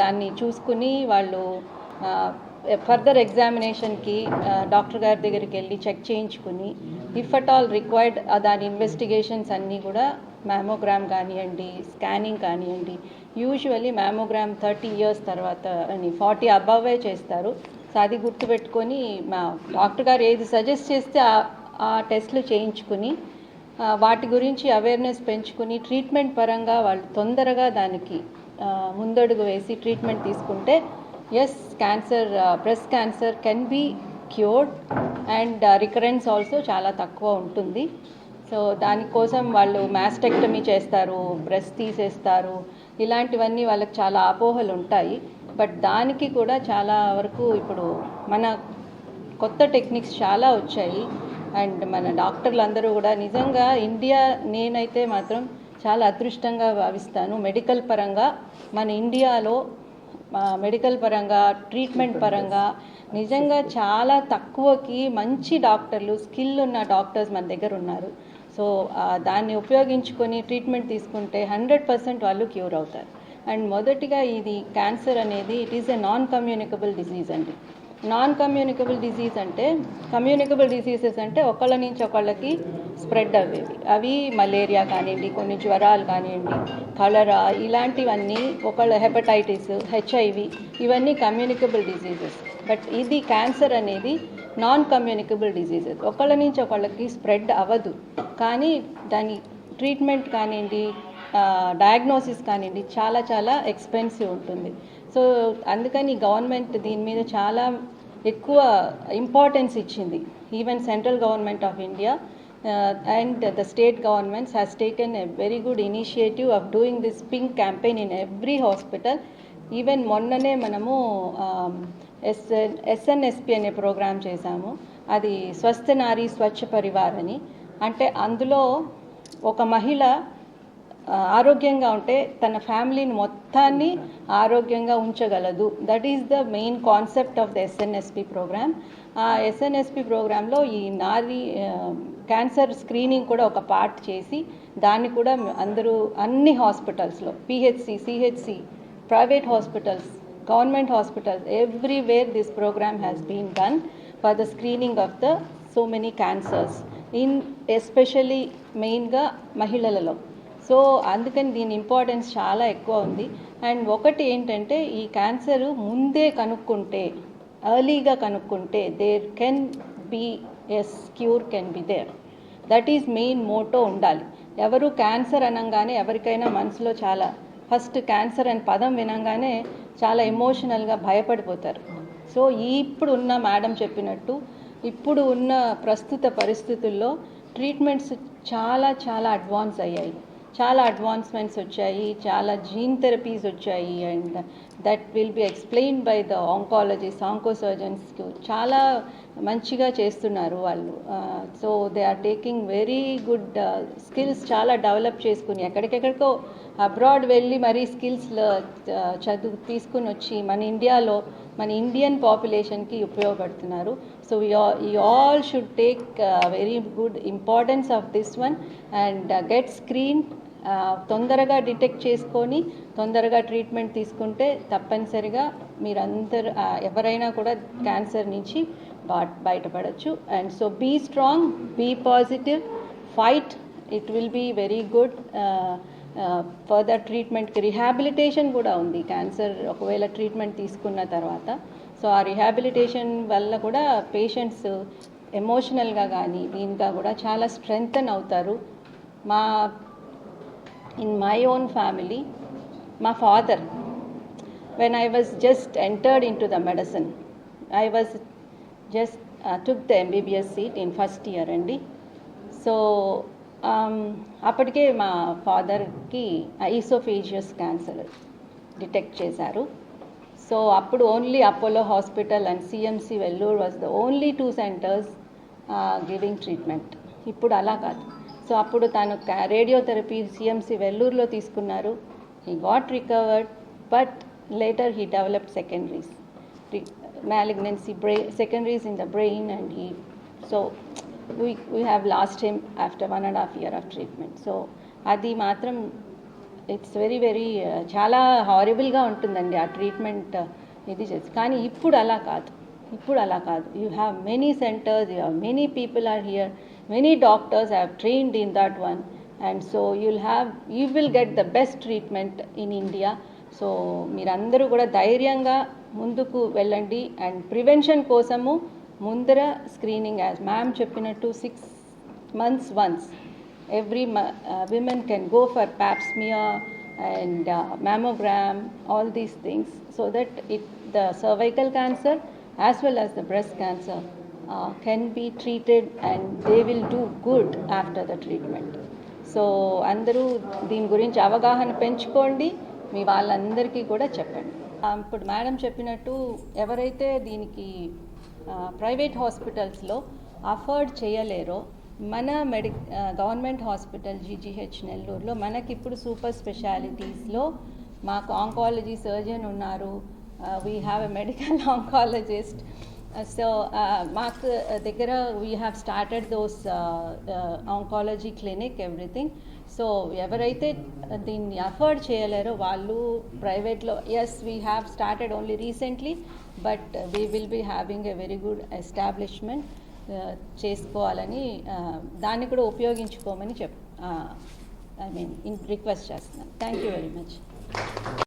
దాన్ని చూసుకుని వాళ్ళు ఫర్దర్ ఎగ్జామినేషన్కి డాక్టర్ గారి దగ్గరికి వెళ్ళి చెక్ చేయించుకుని ఇఫ్ అట్ ఆల్ రిక్వైర్డ్ దాని ఇన్వెస్టిగేషన్స్ అన్నీ కూడా మ్యామోగ్రామ్ కానివ్వండి, స్కానింగ్ కానివ్వండి, యూజువల్లీ మ్యామోగ్రామ్ 30 years తర్వాత అని 40 అబవే చేస్తారు. సో అది గుర్తుపెట్టుకొని మా డాక్టర్ గారు ఏది సజెస్ట్ చేస్తే ఆ టెస్ట్లు చేయించుకుని వాటి గురించి అవేర్నెస్ పెంచుకుని ట్రీట్మెంట్ పరంగా వాళ్ళు తొందరగా దానికి ముందడుగు వేసి ట్రీట్మెంట్ తీసుకుంటే yes cancer, breast cancer can be cured and recurrence also చాలా తక్కువ ఉంటుంది. సో దానికోసం వాళ్ళు మాస్టెక్టమీ చేస్తారు, బ్రెస్ట్ తీసేస్తారు, ఇలాంటివన్నీ వాళ్ళకి చాలా అపోహలు ఉంటాయి. బట్ దానికి కూడా చాలా వరకు ఇప్పుడు మన కొత్త టెక్నిక్స్ చాలా వచ్చాయి. అండ్ మన డాక్టర్లు అందరూ కూడా నిజంగా నేనైతే మాత్రం చాలా అదృష్టంగా భావిస్తాను. మెడికల్ పరంగా మన ఇండియాలో మెడికల్ పరంగా ట్రీట్మెంట్ పరంగా నిజంగా చాలా తక్కువకి మంచి డాక్టర్లు, స్కిల్ ఉన్న డాక్టర్స్ మన దగ్గర ఉన్నారు. సో దాన్ని ఉపయోగించుకొని ట్రీట్మెంట్ తీసుకుంటే 100% వాళ్ళు క్యూర్ అవుతారు. అండ్ మొదటిగా ఇది క్యాన్సర్ అనేది it is a non communicable disease అండి. నాన్ కమ్యూనికబుల్ డిజీజ్ అంటే, కమ్యూనికబుల్ డిసీజెస్ అంటే ఒకళ్ళ నుంచి ఒకళ్ళకి స్ప్రెడ్ అయ్యేవి. అవి మలేరియా కానివ్వండి, కొన్ని జ్వరాలు కానివ్వండి, కలరా, ఇలాంటివన్నీ ఒకళ్ళ హెపటైటిస్, HIV ఇవన్నీ కమ్యూనికబుల్ డిసీజెస్. బట్ ఇది క్యాన్సర్ అనేది నాన్ కమ్యూనికబుల్ డిసీజెస్, ఒకళ్ళ నుంచి ఒకళ్ళకి స్ప్రెడ్ అవ్వదు. కానీ దాని ట్రీట్మెంట్ కానివ్వండి, డయాగ్నోసిస్ కానివ్వండి చాలా చాలా ఎక్స్పెన్సివ్ ఉంటుంది. సో అందుకని గవర్నమెంట్ దీని మీద చాలా ఎక్కువ ఇంపార్టెన్స్ ఇచ్చింది. Even central government of India and the state governments has taken a very good initiative of doing this pink campaign in every hospital. Even మొన్ననే మనము SNSP అనే ప్రోగ్రామ్ చేశాము. అది స్వస్థ నారీ స్వచ్ఛ పరివార్ అని. అంటే అందులో ఒక మహిళ ఆరోగ్యంగా ఉంటే తన ఫ్యామిలీని మొత్తాన్ని ఆరోగ్యంగా ఉంచగలదు. That is the main concept of the SNSP programme. ఆ SNSP ప్రోగ్రాంలో ఈ నారీ క్యాన్సర్ స్క్రీనింగ్ కూడా ఒక పార్ట్ చేసి దాన్ని కూడా అందరూ అన్ని హాస్పిటల్స్లో PHC, CHC, private hospitals, government hospitals, everywhere this programme has been done for the screening of the so many cancers in especially మెయిన్గా మహిళలలో. సో అందుకని దీని ఇంపార్టెన్స్ చాలా ఎక్కువ ఉంది. అండ్ ఒకటి ఏంటంటే ఈ క్యాన్సర్ ముందే కనుక్కుంటే, ఎర్లీగా కనుక్కుంటే there can be yes cure can be there. That is main motto ఉండాలి. ఎవరు క్యాన్సర్ అనగానే ఎవరికైనా మనసులో చాలా ఫస్ట్ క్యాన్సర్ అనే పదం వినంగానే చాలా ఎమోషనల్గా భయపడిపోతారు. సో ఇప్పుడు ఉన్న మేడం చెప్పినట్టు ఇప్పుడు ఉన్న ప్రస్తుత పరిస్థితుల్లో ట్రీట్మెంట్స్ చాలా చాలా అడ్వాన్స్ అయ్యాయి, చాలా అడ్వాన్స్మెంట్స్ వచ్చాయి, చాలా జీన్ థెరపీస్ వచ్చాయి. And that will be explained by the oncologist, oncosurgeons చాలా మంచిగా చేస్తున్నారు వాళ్ళు. So they are taking very good skills చాలా డెవలప్ చేసుకుని ఎక్కడికెక్కడికో అబ్రాడ్ వెళ్ళి మరీ స్కిల్స్ చదువు తీసుకుని వచ్చి మన ఇండియాలో మన ఇండియన్ పాపులేషన్కి ఉపయోగపడుతున్నారు. So we all should take very good importance of this one and get screened. తొందరగా డిటెక్ట్ చేసుకొని తొందరగా ట్రీట్మెంట్ తీసుకుంటే తప్పనిసరిగా మీరందరూ ఎవరైనా కూడా క్యాన్సర్ నుంచి బయటపడచ్చు. And so be strong, be positive, fight. It will be very good. Further ట్రీట్మెంట్కి రిహాబిలిటేషన్ కూడా ఉంది క్యాన్సర్ ఒకవేళ ట్రీట్మెంట్ తీసుకున్న తర్వాత. సో ఆ రిహాబిలిటేషన్ వల్ల కూడా పేషెంట్స్ ఎమోషనల్గా కానీ దీనిగా కూడా చాలా స్ట్రెంగ్తన్ అవుతారు. In my own family, my father, when I was just entered into the medicine, I was just took the MBBS seat in first year అండి. సో అప్పటికే మా ఫాదర్కి ఈసోఫేజియస్ క్యాన్సర్ డిటెక్ట్ చేశారు. సో అప్పుడు only Apollo hospital and CMC Vellore was the only 2 centers giving treatment. ఇప్పుడు అలా కాదు. So అప్పుడు తను రేడియోథెరపీ CMC వెల్లూరులో తీసుకున్నారు. He got recovered, but later he developed secondaries, malignancy, secondaries in the brain, and we have lost him after 1.5 years of treatment. So adi matram it's very very చాలా హారబుల్గా ఉంటుందండి ఆ treatment ఇది చేసి. కానీ ఇప్పుడు అలా కాదు. You have many centres, you have many people are here, many doctors have trained in that one, and so you will get the best treatment in India. So మీరందరూ కూడా ధైర్యంగా ముందుకు వెళ్ళండి. అండ్ ప్రివెన్షన్ కోసము ముందర స్క్రీనింగ్, యాజ్ మ్యామ్ చెప్పినట్టు 6 months once every women can go for pap smear and mammogram, all these things, so that the cervical cancer as well as the breast cancer can be treated and they will do good after the treatment. So అందరూ దీని గురించి అవగాహన పెంచుకోండి, మీ వాళ్ళందరికీ కూడా చెప్పండి. ఇప్పుడు madam చెప్పినట్టు ఎవరైతే దీనికి ప్రైవేట్ హాస్పిటల్స్లో అఫోర్డ్ చేయలేరో, మన గవర్నమెంట్ హాస్పిటల్ జీజీహెచ్ నెల్లూరులో మనకిప్పుడు సూపర్ స్పెషాలిటీస్లో మాకు ఆంకాలజీ సర్జన్ ఉన్నారు, we have a medical oncologist. So మాకు దగ్గర we have started those oncology clinic, everything. So ఎవరైతే దీన్ని అఫోర్డ్ చేయలేరో వాళ్ళు ప్రైవేట్లో, yes we have started only recently, but we will be having a very good establishment చేసుకోవాలని, దాన్ని కూడా ఉపయోగించుకోమని రిక్వెస్ట్ చేస్తున్నాను. Thank you very much.